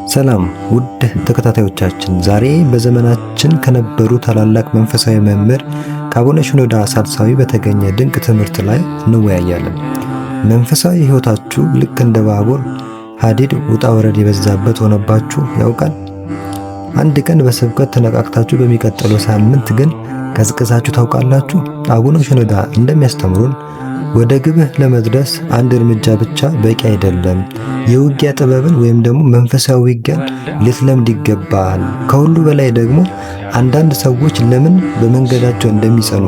ሰላም ውድ ተከታታዮቻችን፣ ዛሬ በዘመናችን ከነበሩ ታላላቅ መንፈሳዊ መምህር ከአቡነ ሽኖዳ ሳልሳዊ በተገኘ ድንቅ ትምህርት ላይ እንወያያለን። መንፈሳዊ ሕይወታችሁ ልክ እንደ ባቡር ሐዲድ ውጣ ወረድ የበዛበት ሆነባችሁ ያውቃል? አንድ ቀን በስብከት ተነቃቅታችሁ በሚቀጥለው ሳምንት ግን ቀዝቅዛችሁ ታውቃላችሁ? አቡነ ሽኖዳ እንደሚያስተምሩን ወደ ግብህ ለመድረስ አንድ እርምጃ ብቻ በቂ አይደለም። የውጊያ ጥበብን ወይም ደግሞ መንፈሳዊ ውጊያን ልትለምድ ይገባል። ከሁሉ በላይ ደግሞ አንዳንድ ሰዎች ለምን በመንገዳቸው እንደሚጸኑ፣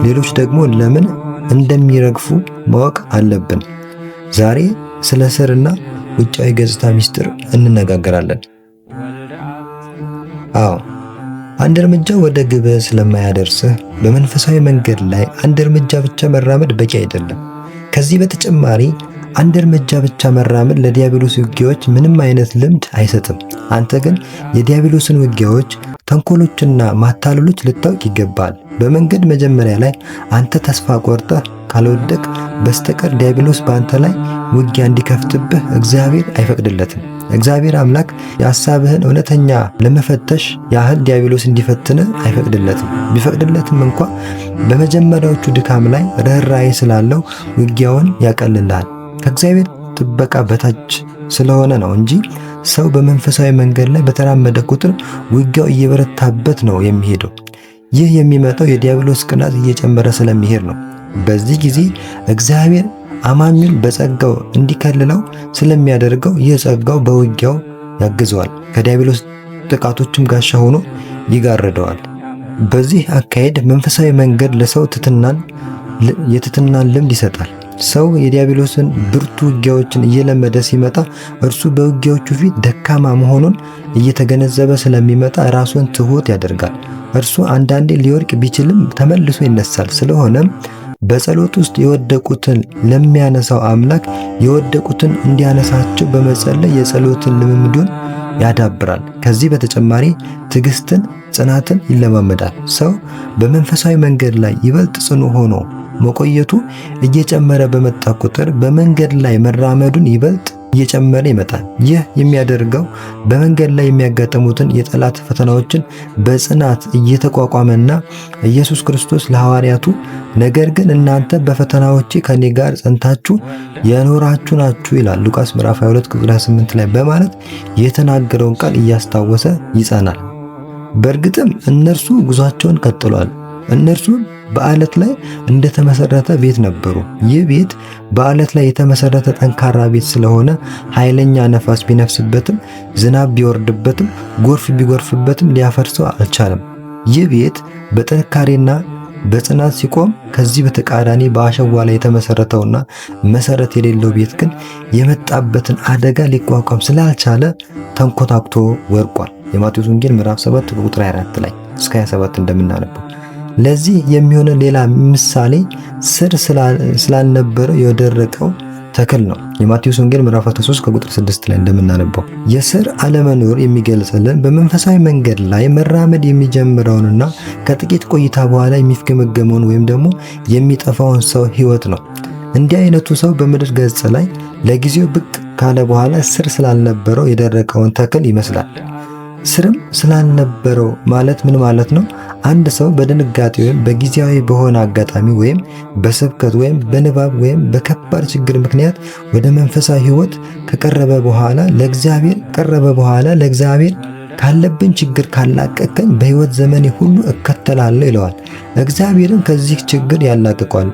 ሌሎች ደግሞ ለምን እንደሚረግፉ ማወቅ አለብን። ዛሬ ስለ ስርና ውጫዊ ገጽታ ሚስጥር እንነጋገራለን። አንድ እርምጃ ወደ ግብህ ስለማያደርስህ በመንፈሳዊ መንገድ ላይ አንድ እርምጃ ብቻ መራመድ በቂ አይደለም። ከዚህ በተጨማሪ አንድ እርምጃ ብቻ መራመድ ለዲያብሎስ ውጊያዎች ምንም አይነት ልምድ አይሰጥም። አንተ ግን የዲያብሎስን ውጊያዎች፣ ተንኮሎችና ማታለሎች ልታውቅ ይገባል። በመንገድ መጀመሪያ ላይ አንተ ተስፋ ቆርጠህ ካልወደቅ በስተቀር ዲያብሎስ በአንተ ላይ ውጊያ እንዲከፍትብህ እግዚአብሔር አይፈቅድለትም። እግዚአብሔር አምላክ የሐሳብህን እውነተኛ ለመፈተሽ ያህል ዲያብሎስ እንዲፈትንህ አይፈቅድለትም። ቢፈቅድለትም እንኳ በመጀመሪያዎቹ ድካም ላይ ርኅራኄ ስላለው ውጊያውን ያቀልልሃል። ከእግዚአብሔር ጥበቃ በታች ስለሆነ ነው እንጂ ሰው በመንፈሳዊ መንገድ ላይ በተራመደ ቁጥር ውጊያው እየበረታበት ነው የሚሄደው። ይህ የሚመጣው የዲያብሎስ ቅናት እየጨመረ ስለሚሄድ ነው። በዚህ ጊዜ እግዚአብሔር አማኙን በጸጋው እንዲከልለው ስለሚያደርገው ይህ ጸጋው በውጊያው ያግዘዋል፣ ከዲያብሎስ ጥቃቶችም ጋሻ ሆኖ ይጋርደዋል። በዚህ አካሄድ መንፈሳዊ መንገድ ለሰው የትሕትናን ልምድ ይሰጣል። ሰው የዲያብሎስን ብርቱ ውጊያዎችን እየለመደ ሲመጣ እርሱ በውጊያዎቹ ፊት ደካማ መሆኑን እየተገነዘበ ስለሚመጣ ራሱን ትሑት ያደርጋል። እርሱ አንዳንዴ ሊወድቅ ቢችልም ተመልሶ ይነሳል። ስለሆነም በጸሎት ውስጥ የወደቁትን ለሚያነሳው አምላክ የወደቁትን እንዲያነሳቸው በመጸለይ የጸሎትን ልምምዱን ያዳብራል። ከዚህ በተጨማሪ ትዕግስትን፣ ጽናትን ይለማመዳል። ሰው በመንፈሳዊ መንገድ ላይ ይበልጥ ጽኑ ሆኖ መቆየቱ እየጨመረ በመጣ ቁጥር በመንገድ ላይ መራመዱን ይበልጥ እየጨመረ ይመጣል። ይህ የሚያደርገው በመንገድ ላይ የሚያጋጥሙትን የጠላት ፈተናዎችን በጽናት እየተቋቋመና ኢየሱስ ክርስቶስ ለሐዋርያቱ ነገር ግን እናንተ በፈተናዎቼ ከኔ ጋር ጸንታችሁ የኖራችሁ ናችሁ ይላል ሉቃስ ምዕራፍ 22 ቁጥር 28 ላይ በማለት የተናገረውን ቃል እያስታወሰ ይጸናል። በእርግጥም እነርሱ ጉዟቸውን ቀጥሏል። እነርሱ በአለት ላይ እንደተመሰረተ ቤት ነበሩ። ይህ ቤት በአለት ላይ የተመሰረተ ጠንካራ ቤት ስለሆነ ኃይለኛ ነፋስ ቢነፍስበትም፣ ዝናብ ቢወርድበትም፣ ጎርፍ ቢጎርፍበትም ሊያፈርሰው አልቻለም። ይህ ቤት በጥንካሬና በጽናት ሲቆም፣ ከዚህ በተቃራኒ በአሸዋ ላይ የተመሰረተውና መሰረት የሌለው ቤት ግን የመጣበትን አደጋ ሊቋቋም ስላልቻለ ተንኮታክቶ ወድቋል። የማቴዎስ ወንጌል ምዕራፍ 7 ቁጥር 24 ላይ እስከ 27 እንደምናነበው። ለዚህ የሚሆነ ሌላ ምሳሌ ስር ስላልነበረው የደረቀው ተክል ነው። የማቴዎስ ወንጌል ምዕራፍ 13 ከቁጥር 6 ላይ እንደምናነበው የስር አለመኖር የሚገልጽልን በመንፈሳዊ መንገድ ላይ መራመድ የሚጀምረውንና ከጥቂት ቆይታ በኋላ የሚፍገመገመውን ወይም ደግሞ የሚጠፋውን ሰው ሕይወት ነው። እንዲህ አይነቱ ሰው በምድር ገጽ ላይ ለጊዜው ብቅ ካለ በኋላ ስር ስላልነበረው የደረቀውን ተክል ይመስላል። ስርም ስላልነበረው ማለት ምን ማለት ነው? አንድ ሰው በድንጋጤ ወይም በጊዜያዊ በሆነ አጋጣሚ ወይም በስብከት ወይም በንባብ ወይም በከባድ ችግር ምክንያት ወደ መንፈሳዊ ሕይወት ከቀረበ በኋላ ለእግዚአብሔር ካለብኝ ችግር ካላቀቀኝ በሕይወት ዘመኔ ሁሉ እከተላለሁ ይለዋል። እግዚአብሔርም ከዚህ ችግር ያላቅቋል።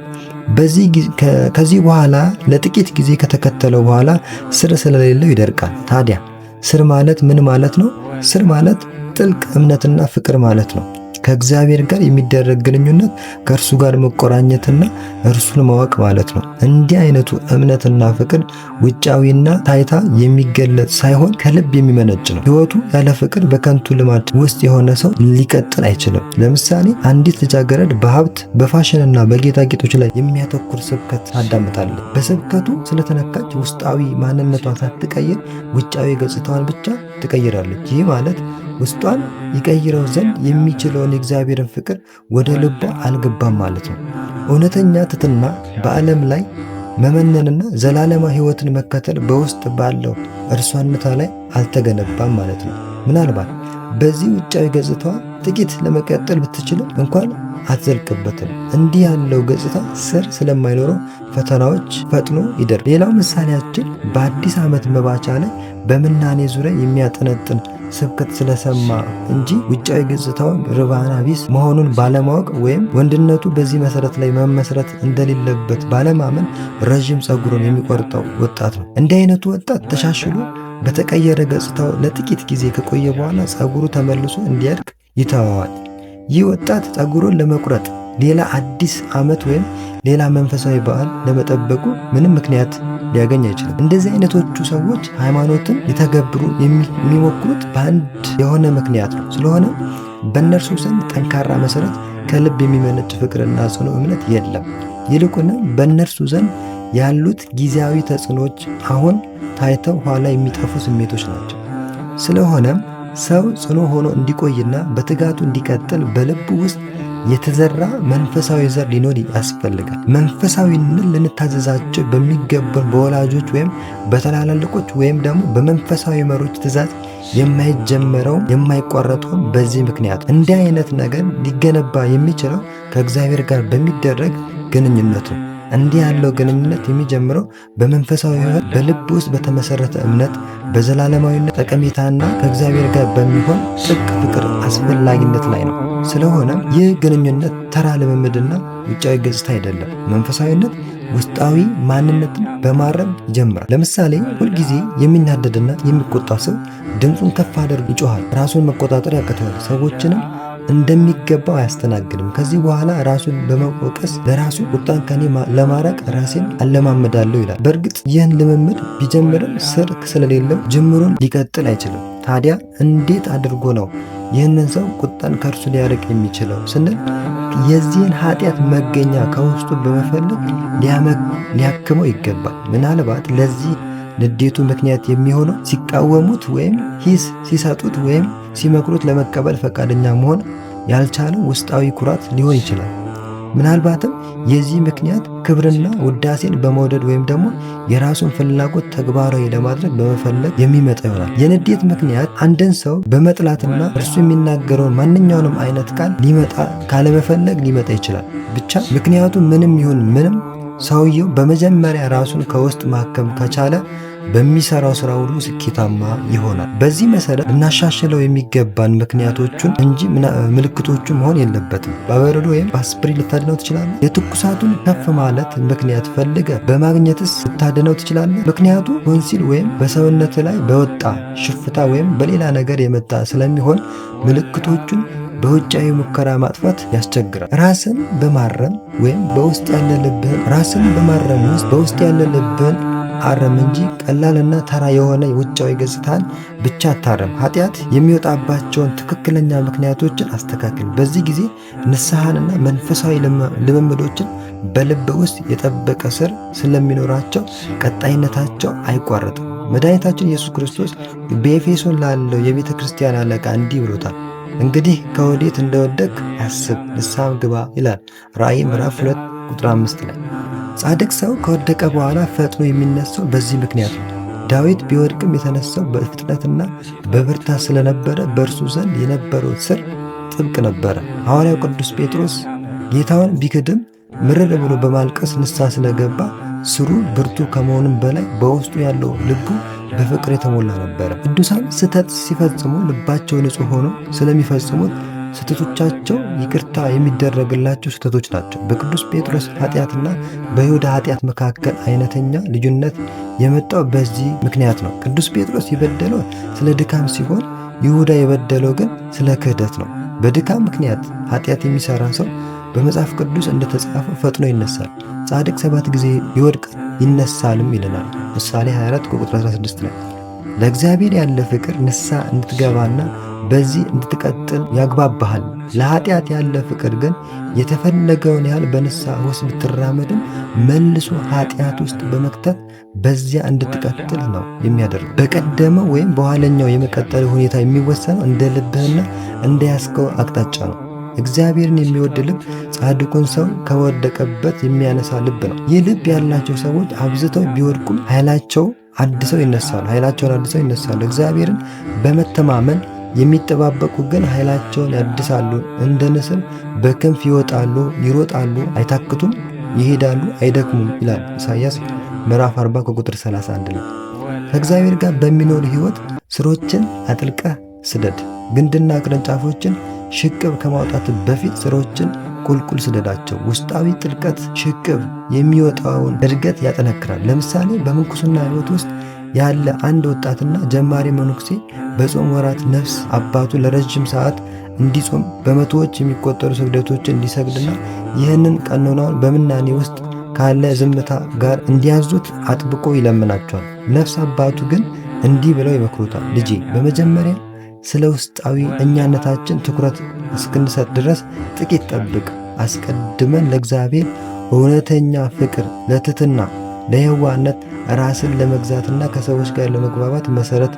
ከዚህ በኋላ ለጥቂት ጊዜ ከተከተለው በኋላ ስር ስለሌለው ይደርቃል። ታዲያ ስር ማለት ምን ማለት ነው? ስር ማለት ጥልቅ እምነትና ፍቅር ማለት ነው። ከእግዚአብሔር ጋር የሚደረግ ግንኙነት ከእርሱ ጋር መቆራኘትና እርሱን ማወቅ ማለት ነው። እንዲህ አይነቱ እምነትና ፍቅር ውጫዊና ታይታ የሚገለጽ ሳይሆን ከልብ የሚመነጭ ነው። ሕይወቱ ያለ ፍቅር በከንቱ ልማድ ውስጥ የሆነ ሰው ሊቀጥል አይችልም። ለምሳሌ አንዲት ልጃገረድ በሀብት በፋሽንና በጌጣጌጦች ላይ የሚያተኩር ስብከት ታዳምጣለች። በስብከቱ ስለተነካች ውስጣዊ ማንነቷን ሳትቀይር ውጫዊ ገጽታዋን ብቻ ትቀይራለች። ይህ ማለት ውስጧን ይቀይረው ዘንድ የሚችለውን የእግዚአብሔርን ፍቅር ወደ ልቧ አልገባም ማለት ነው። እውነተኛ ትሕትና በዓለም ላይ መመነንና ዘላለማዊ ሕይወትን መከተል በውስጥ ባለው እርሷነቷ ላይ አልተገነባም ማለት ነው። ምናልባት በዚህ ውጫዊ ገጽታዋ ጥቂት ለመቀጠል ብትችልም እንኳን አትዘልቅበትም። እንዲህ ያለው ገጽታ ስር ስለማይኖረው ፈተናዎች ፈጥኖ ይደርሳል። ሌላው ምሳሌያችን በአዲስ ዓመት መባቻ ላይ በምናኔ ዙሪያ የሚያጠነጥን ስብከት ስለሰማ እንጂ ውጫዊ ገጽታውን ርባና ቢስ መሆኑን ባለማወቅ ወይም ወንድነቱ በዚህ መሰረት ላይ መመስረት እንደሌለበት ባለማመን ረዥም ፀጉሩን የሚቆርጠው ወጣት ነው። እንዲህ አይነቱ ወጣት ተሻሽሎ በተቀየረ ገጽታው ለጥቂት ጊዜ ከቆየ በኋላ ፀጉሩ ተመልሶ እንዲያድግ ይተወዋል። ይህ ወጣት ፀጉሩን ለመቁረጥ ሌላ አዲስ ዓመት ወይም ሌላ መንፈሳዊ በዓል ለመጠበቁ ምንም ምክንያት ሊያገኝ አይችልም። እንደዚህ አይነቶቹ ሰዎች ሃይማኖትን ሊተገብሩ የሚሞክሩት በአንድ የሆነ ምክንያት ነው። ስለሆነ በእነርሱ ዘንድ ጠንካራ መሰረት፣ ከልብ የሚመነጭ ፍቅርና ጽኑ እምነት የለም። ይልቁንም በእነርሱ ዘንድ ያሉት ጊዜያዊ ተጽዕኖዎች አሁን ታይተው ኋላ የሚጠፉ ስሜቶች ናቸው። ስለሆነም ሰው ጽኑ ሆኖ እንዲቆይና በትጋቱ እንዲቀጥል በልቡ ውስጥ የተዘራ መንፈሳዊ ዘር ሊኖር ያስፈልጋል። መንፈሳዊነት ልንታዘዛቸው በሚገባን በወላጆች ወይም በታላላቆች ወይም ደግሞ በመንፈሳዊ መሪዎች ትእዛዝ የማይጀመረው የማይቋረጠውም በዚህ ምክንያት። እንዲህ አይነት ነገር ሊገነባ የሚችለው ከእግዚአብሔር ጋር በሚደረግ ግንኙነት ነው። እንዲህ ያለው ግንኙነት የሚጀምረው በመንፈሳዊ ሕይወት በልብ ውስጥ በተመሰረተ እምነት፣ በዘላለማዊነት ጠቀሜታና ከእግዚአብሔር ጋር በሚሆን ጥልቅ ፍቅር አስፈላጊነት ላይ ነው። ስለሆነም ይህ ግንኙነት ተራ ልምምድና ውጫዊ ገጽታ አይደለም። መንፈሳዊነት ውስጣዊ ማንነትን በማረም ይጀምራል። ለምሳሌ ሁልጊዜ የሚናደድና የሚቆጣ ሰው ድምፁን ከፍ አድርጎ ይጮሃል። ራሱን መቆጣጠር ያቅተዋል። ሰዎችንም እንደሚገባው አያስተናግድም። ከዚህ በኋላ ራሱን በመወቀስ ለራሱ ቁጣን ከኔ ለማራቅ ራሴን አለማመዳለሁ ይላል። በእርግጥ ይህን ልምምድ ቢጀምርም ስር ስለሌለው ጅምሩን ሊቀጥል አይችልም። ታዲያ እንዴት አድርጎ ነው ይህንን ሰው ቁጣን ከእርሱ ሊያርቅ የሚችለው ስንል የዚህን ኃጢአት መገኛ ከውስጡ በመፈለግ ሊያክመው ይገባል። ምናልባት ለዚህ ንዴቱ ምክንያት የሚሆነው ሲቃወሙት ወይም ሂስ ሲሰጡት ወይም ሲመክሩት ለመቀበል ፈቃደኛ መሆን ያልቻለው ውስጣዊ ኩራት ሊሆን ይችላል። ምናልባትም የዚህ ምክንያት ክብርና ውዳሴን በመውደድ ወይም ደግሞ የራሱን ፍላጎት ተግባራዊ ለማድረግ በመፈለግ የሚመጣ ይሆናል። የንዴት ምክንያት አንድን ሰው በመጥላትና እርሱ የሚናገረውን ማንኛውንም አይነት ቃል ሊመጣ ካለመፈለግ ሊመጣ ይችላል። ብቻ ምክንያቱ ምንም ይሁን ምንም ሰውየው በመጀመሪያ ራሱን ከውስጥ ማከም ከቻለ በሚሰራው ስራ ሁሉ ስኬታማ ይሆናል። በዚህ መሰረት ልናሻሽለው የሚገባን ምክንያቶቹን እንጂ ምልክቶቹን መሆን የለበትም። በበረዶ ወይም በአስፕሪን ልታድነው ትችላለህ? የትኩሳቱን ከፍ ማለት ምክንያት ፈልገ በማግኘትስ ልታድነው ትችላለህ? ምክንያቱ ቶንሲል ወይም በሰውነት ላይ በወጣ ሽፍታ ወይም በሌላ ነገር የመጣ ስለሚሆን ምልክቶቹን በውጫዊ ሙከራ ማጥፋት ያስቸግራል። ራስን በማረም ወይም በውስጥ ያለ ልብህን ራስን በማረም ውስጥ በውስጥ ያለ ልብህን አረም እንጂ ቀላልና ተራ የሆነ ውጫዊ ገጽታን ብቻ አታረም። ኃጢአት የሚወጣባቸውን ትክክለኛ ምክንያቶችን አስተካክል። በዚህ ጊዜ ንስሐንና መንፈሳዊ ልምምዶችን በልብ ውስጥ የጠበቀ ስር ስለሚኖራቸው ቀጣይነታቸው አይቋረጥም። መድኃኒታችን ኢየሱስ ክርስቶስ በኤፌሶን ላለው የቤተ ክርስቲያን አለቃ እንዲህ ብሎታል፣ እንግዲህ ከወዴት እንደወደቅ አስብ፣ ንስሐም ግባ ይላል ራእይ ምዕራፍ 2 ቁጥር 5 ላይ። ጻድቅ ሰው ከወደቀ በኋላ ፈጥኖ የሚነሳው በዚህ ምክንያት ነው። ዳዊት ቢወድቅም የተነሳው በፍጥነትና በብርታት ስለነበረ በእርሱ ዘንድ የነበረው ስር ጥብቅ ነበረ። ሐዋርያው ቅዱስ ጴጥሮስ ጌታውን ቢክድም ምርር ብሎ በማልቀስ ንስሐ ስለገባ ስሩ ብርቱ ከመሆኑም በላይ በውስጡ ያለው ልቡ በፍቅር የተሞላ ነበረ። ቅዱሳን ስህተት ሲፈጽሙ ልባቸው ንጹሕ ሆኖ ስለሚፈጽሙት ስህተቶቻቸው ይቅርታ የሚደረግላቸው ስህተቶች ናቸው። በቅዱስ ጴጥሮስ ኃጢአትና በይሁዳ ኃጢአት መካከል አይነተኛ ልዩነት የመጣው በዚህ ምክንያት ነው። ቅዱስ ጴጥሮስ የበደለው ስለ ድካም ሲሆን፣ ይሁዳ የበደለው ግን ስለ ክህደት ነው። በድካም ምክንያት ኃጢአት የሚሰራ ሰው በመጽሐፍ ቅዱስ እንደተጻፈው ፈጥኖ ይነሳል። ጻድቅ 7 ጊዜ ይወድቃል ይነሳልም ይለናል ምሳሌ 24 ቁጥር 16 ላይ። ለእግዚአብሔር ያለ ፍቅር ንስሐ እንድትገባና በዚህ እንድትቀጥል ያግባባሃል። ለኃጢአት ያለ ፍቅር ግን የተፈለገውን ያህል በንስሐ ውስጥ ብትራመድም መልሶ ኃጢአት ውስጥ በመክተት በዚያ እንድትቀጥል ነው የሚያደርገው። በቀደመው ወይም በኋለኛው የመቀጠል ሁኔታ የሚወሰነው እንደ ልብህና እንደ ያስከው አቅጣጫ ነው። እግዚአብሔርን የሚወድ ልብ ጻድቁን ሰው ከወደቀበት የሚያነሳ ልብ ነው። ይህ ልብ ያላቸው ሰዎች አብዝተው ቢወድቁም ኃይላቸውን አድሰው ይነሳሉ። እግዚአብሔርን በመተማመን የሚጠባበቁ ግን ኃይላቸውን ያድሳሉ፣ እንደ ንስር በክንፍ ይሮጣሉ፣ አይታክቱም፣ ይሄዳሉ፣ አይደክሙም ይላል ኢሳይያስ ምዕራፍ 40 ከቁጥር 31 ላይ። ከእግዚአብሔር ጋር በሚኖር ሕይወት ስሮችን አጥልቀህ ስደድ። ግንድና ቅርንጫፎችን ሽቅብ ከማውጣት በፊት ስሮችን ቁልቁል ስደዳቸው። ውስጣዊ ጥልቀት ሽቅብ የሚወጣውን እድገት ያጠነክራል። ለምሳሌ በምንኩስና ሕይወት ውስጥ ያለ አንድ ወጣትና ጀማሪ መነኩሴ በጾም ወራት ነፍስ አባቱ ለረጅም ሰዓት እንዲጾም በመቶዎች የሚቆጠሩ ስግደቶችን እንዲሰግድና ይህንን ቀኖናውን በምናኔ ውስጥ ካለ ዝምታ ጋር እንዲያዙት አጥብቆ ይለምናቸዋል። ነፍስ አባቱ ግን እንዲህ ብለው ይመክሩታል። ልጄ በመጀመሪያ ስለ ውስጣዊ እኛነታችን ትኩረት እስክንሰጥ ድረስ ጥቂት ጠብቅ። አስቀድመን ለእግዚአብሔር እውነተኛ ፍቅር፣ ለትሕትና፣ ለየዋህነት፣ ራስን ለመግዛትና ከሰዎች ጋር ለመግባባት መሰረት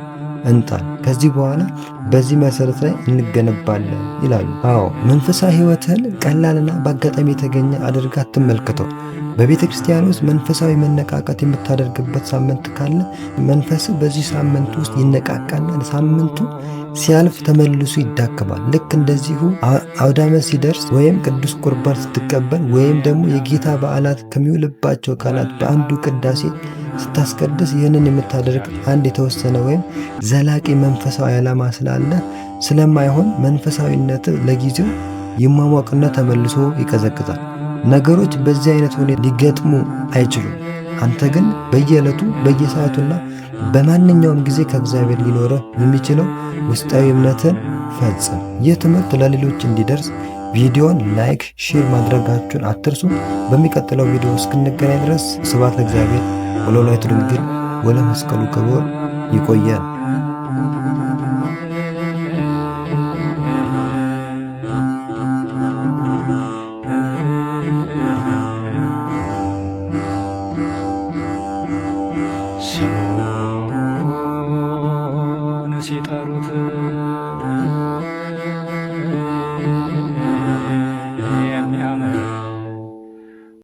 እንጣል። ከዚህ በኋላ በዚህ መሰረት ላይ እንገነባለን ይላሉ። መንፈሳዊ ሕይወትህን ቀላልና በአጋጣሚ የተገኘ አድርጋ አትመልከተው። በቤተ ክርስቲያን ውስጥ መንፈሳዊ መነቃቃት የምታደርግበት ሳምንት ካለ መንፈስ በዚህ ሳምንት ውስጥ ይነቃቃና ሳምንቱ ሲያልፍ ተመልሶ ይዳከማል። ልክ እንደዚሁ አውደ ዓመት ሲደርስ ወይም ቅዱስ ቁርባን ስትቀበል ወይም ደግሞ የጌታ በዓላት ከሚውልባቸው ቀናት በአንዱ ቅዳሴ ስታስቀድስ ይህንን የምታደርግ አንድ የተወሰነ ወይም ዘላቂ መንፈሳዊ ዓላማ ስላለ ስለማይሆን መንፈሳዊነት ለጊዜው ይሟሟቅና ተመልሶ ይቀዘቅዛል። ነገሮች በዚህ አይነት ሁኔታ ሊገጥሙ አይችሉም። አንተ ግን በየዕለቱ በየሰዓቱና በማንኛውም ጊዜ ከእግዚአብሔር ሊኖረህ የሚችለው ውስጣዊ እምነትን ፈጽም። ይህ ትምህርት ለሌሎች እንዲደርስ ቪዲዮን ላይክ፣ ሼር ማድረጋችሁን አትርሱ። በሚቀጥለው ቪዲዮ እስክንገናኝ ድረስ ስብሐት ለእግዚአብሔር ወለወላዲቱ ድንግል ወለመስቀሉ ክቡር። ይቆየን።